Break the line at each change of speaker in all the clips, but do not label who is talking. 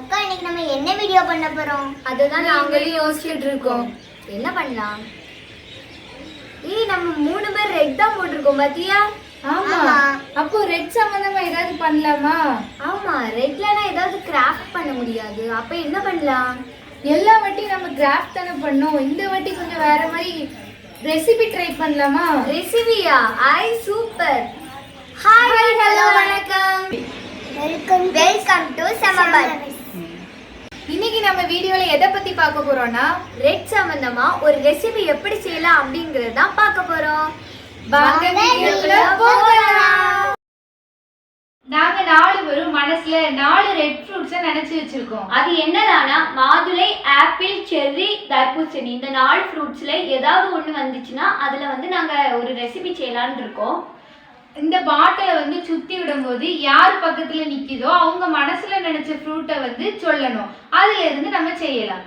அக்கா இன்னைக்கு நம்ம என்ன வீடியோ பண்ண போறோம்?
அதுதான் நாங்களும் யோசிச்சுட்டு இருக்கோம். என்ன பண்ணலாம்? நம்ம 3 பேர் ரெட் தான் போட்டிருக்கோம் பாத்தியா?
ஆமா. அப்போ ரெட் சம்பந்தமா ஏதாவது பண்ணலாமா?
ஆமா, ரெட்லனா ஏதாவது கிராஃப்ட் பண்ண முடியாது. அப்ப என்ன பண்ணலாம்?
எல்லா வாட்டியும் நம்ம கிராஃப்ட் தானே பண்ணோம். இந்த வாட்டி கொஞ்சம் வேற மாதிரி ரெசிபி ட்ரை பண்ணலாமா?
ரெசிபியா? சூப்பர். ஹாய் ஹலோ வணக்கம்.
வெல்கம் டு சமபல்.
இன்னைக்கு நம்ம வீடியோல எதை பத்தி பார்க்க போறோம்னா,
ரெட் சம்பந்தமா ஒரு ரெசிபி எப்படி செய்யலாம் அப்படிங்கறத தான் பார்க்க போறோம்.
வாங்க வீடியோக்குள்ள போகலாம். நாங்க 4 பேரும் மனசுல 4 ரெட் ஃப்ரூட்ஸை நினைச்சு வச்சிருக்கோம்.
அது என்னதானா, மாதுளை, ஆப்பிள், செர்ரி, தர்பூசணி, இந்த 4 ஃப்ரூட்ஸ்ல ஏதாவது ஒன்று வந்துச்சுன்னா அதுல வந்து நாங்க ஒரு ரெசிபி செய்யலாம்னு இருக்கோம்.
இந்த பாட்டிலை வந்து சுத்தி விடும்போது யார் பக்கத்துல நிக்குதோ அவங்க மனசுல நினைச்ச ஃப்ரூட்டை வந்து சொல்லணும். அதுல இருந்து நம்ம செய்யலாம்.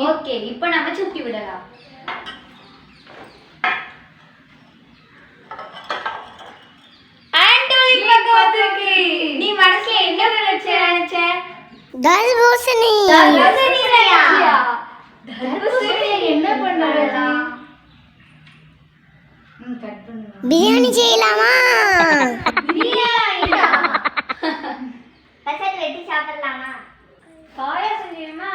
ஓகே, இப்போ நம்ம சுத்தி விடலாம். நீ மனசுல என்ன நினைச்ச?
தர்பூசணி.
தர்பூசணியை என்ன பண்ணறது? கட் பண்ணுங்க.
பிரியாணி செய்யலாமா? வெட்டி சாப்பிடலாமா?
பாயாசம் செய்யுமா?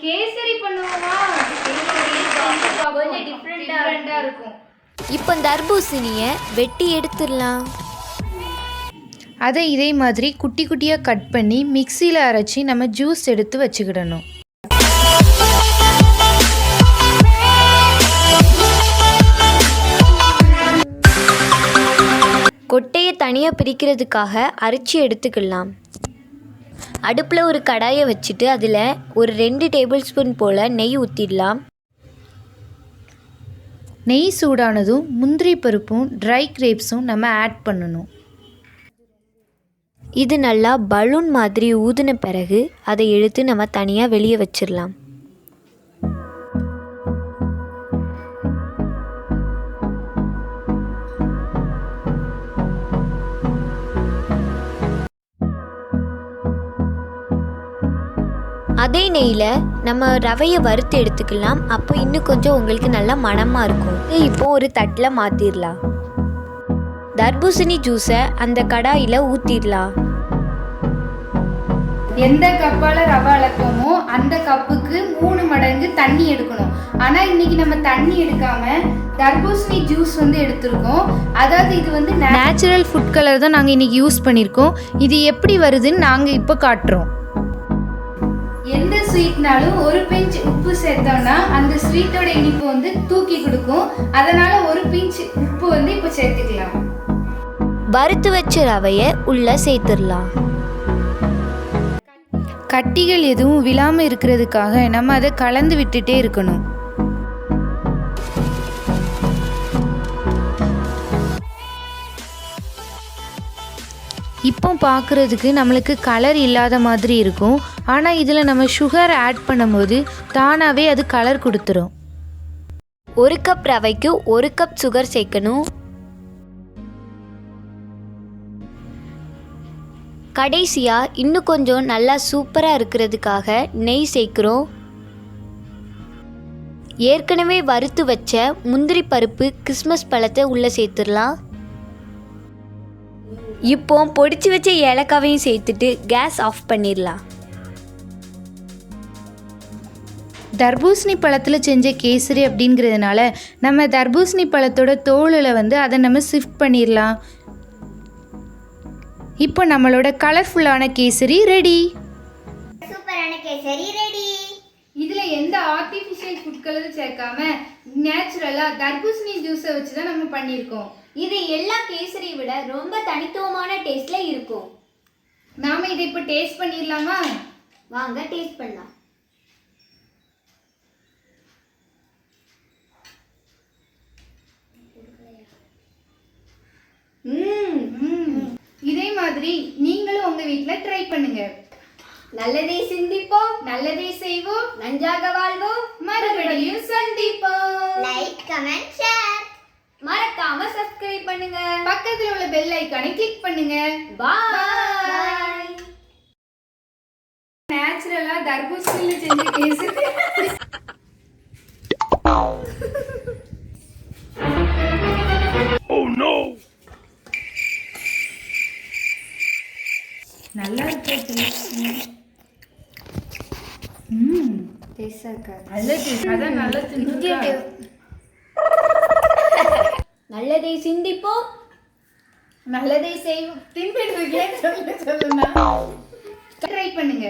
கேசரி பண்ணுவோமா?
கொஞ்சம் டிஃபரெண்டா
இருக்கும்.
இப்போ தர்பூசணியை வெட்டி எடுத்துடலாம்.
அதை இதே மாதிரி குட்டி குட்டியாக கட் பண்ணி மிக்சியில் அரைச்சி நம்ம ஜூஸ் எடுத்து வச்சுக்கிடணும்.
கொட்டையை தனியாக பிரிக்கிறதுக்காக அரைச்சி எடுத்துக்கலாம். அடுப்பில் ஒரு கடாயை வச்சுட்டு அதில் ஒரு 2 டேபிள் ஸ்பூன் போல் நெய் ஊற்றிடலாம்.
நெய் சூடானதும் முந்திரி பருப்பும் ட்ரை கிரேப்ஸும் நம்ம ஆட் பண்ணணும்.
இது நல்லா பலூன் மாதிரி ஊதின பிறகு அதை எடுத்து நம்ம தனியாக வெளியே வச்சிடலாம். அதே நெய்யில் நம்ம ரவையை வறுத்து எடுத்துக்கலாம். அப்போ இன்னும் கொஞ்சம் உங்களுக்கு நல்லா மணமாக இருக்கும். இப்போ ஒரு தட்டில் மாற்றிடலாம். தர்பூசணி ஜூஸை அந்த கடாயில் ஊற்றிடலாம்.
எந்த கப்பால ரவை அளப்போமோ அந்த கப்புக்கு 3 மடங்கு தண்ணி எடுக்கணும். ஆனால் இன்னைக்கு நம்ம தண்ணி எடுக்காம தர்பூசணி ஜூஸ் வந்து எடுத்திருக்கோம். அதாவது இது வந்து
நேச்சுரல் ஃபுட் கலர் தான் நாங்கள் இன்றைக்கி யூஸ் பண்ணியிருக்கோம். இது எப்படி வருதுன்னு நாங்கள் இப்போ காட்டுறோம்.
எந்த ஸ்வீட்னாலும் ஒரு பிஞ்ச் உப்பு சேர்த்தோம்னா அந்த ஸ்வீட்டோட இனிப்பு வந்து தூக்கி கொடுக்கும். அதனால ஒரு பிஞ்ச் உப்பு வந்து இப்போ சேர்த்துக்கலாம்.
வறுத்து வச்ச ரவையை உள்ளே சேர்த்துடலாம்.
கட்டிகள் எதுவும் விழாமல் இருக்கிறதுக்காக நம்ம அதை கலந்து விட்டுட்டே இருக்கணும். இப்போ பார்க்குறதுக்கு நம்மளுக்கு கலர் இல்லாத மாதிரி இருக்கும். ஆனால் இதில் நம்ம சுகர் ஆட் பண்ணும்போது தானாகவே அது கலர் கொடுத்துரும்.
1 கப் ரவைக்கு 1 கப் சுகர் சேர்க்கணும். கடைசியாக இன்னும் கொஞ்சம் நல்லா சூப்பராக இருக்கிறதுக்காக நெய் சேர்க்குறோம். ஏற்கனவே வறுத்து வச்ச முந்திரி பருப்பு, கிறிஸ்மஸ் பழத்தை உள்ளே சேர்த்துடலாம். இப்போ பொடிச்சு வச்ச ஏலக்காவையும் சேர்த்துட்டு கேஸ் ஆஃப் பண்ணிடலாம்.
தர்பூசணி பழத்தில் செஞ்ச கேசரி அப்படிங்கிறதுனால நம்ம தர்பூசணி பழத்தோட தோலில் வந்து அதை நம்ம சிஃப்ட் பண்ணிடலாம். இப்போ நம்மளோட கலர்ஃபுல்லான கேசரி ரெடி.
சூப்பரான கேசரி ரெடி.
இதுல எந்த ஆர்டிஃபிஷியல் ஃபுட் கலரும் சேர்க்காம நேச்சுரலா தர்பூசணி ஜூஸை வச்சு தான் நம்ம பண்ணியிருக்கோம்.
இது எல்லா கேசரியை விட ரொம்ப தனித்துவமான டேஸ்ட்ல இருக்கும்.
நாம இதை இப்போ டேஸ்ட் பண்ணிடலாமா?
வாங்க டேஸ்ட் பண்ணலாம்.
இதே மாதிரி நீங்களும் உங்க வீட்ல ட்ரை பண்ணுங்க.
நல்லதே சிந்திப்போம்,
நல்லதே செய்வோம்,
நன்றாக வாழ்வோம்,
மறுபடியும் சந்திப்போம்.
Like, comment, share.
மறக்காம சப்ஸ்கிரைப் பண்ணுங்க.
பக்கத்துல உள்ள பெல் ஐகானை கிளிக் பண்ணுங்க.
பாய்.
நேச்சுரலா தர்பூசணியில செஞ்ச கேசரி. நல்லா இருக்கு. டேஸ்டா இருக்கா? நல்ல டேஸ்ட். அதான் நல்லா தின்னுங்க.
நல்லதை சிந்திப்போம்,
நல்லதை செய்வோம். தின்பிடுறீங்க சொல்லுங்க. ட்ரை பண்ணுங்க.